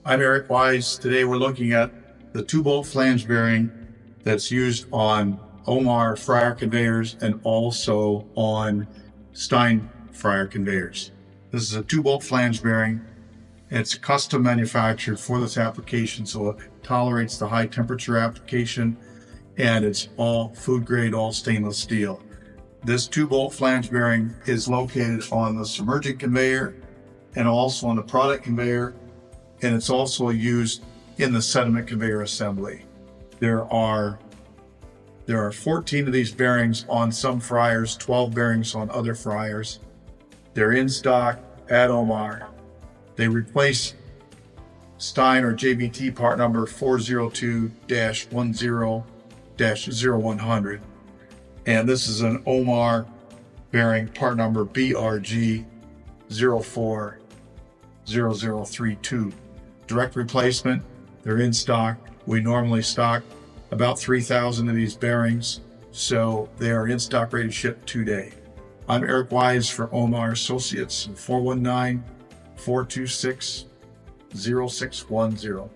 I'm Eric Wise. Today we're looking at the 2-bolt flange bearing that's used on Omar fryer conveyors and also on Stein fryer conveyors. This is a 2-bolt flange bearing. It's custom manufactured for this application, so it tolerates the high temperature application, and it's all food grade, all stainless steel. This 2-bolt flange bearing is located on the submerging conveyor and also on the product conveyor, and it's also used in the sediment conveyor assembly. There are 14 of these bearings on some fryers, 12 bearings on other fryers. They're in stock at Omar. They replace Stein or JBT part number 402-10-0100. And this is an Omar bearing part number BRG 040032. Direct replacement. They're in stock. We normally stock about 3,000 of these bearings, so they are in stock, ready to ship today. I'm Eric Wise for Omar Associates, 419-426-0610.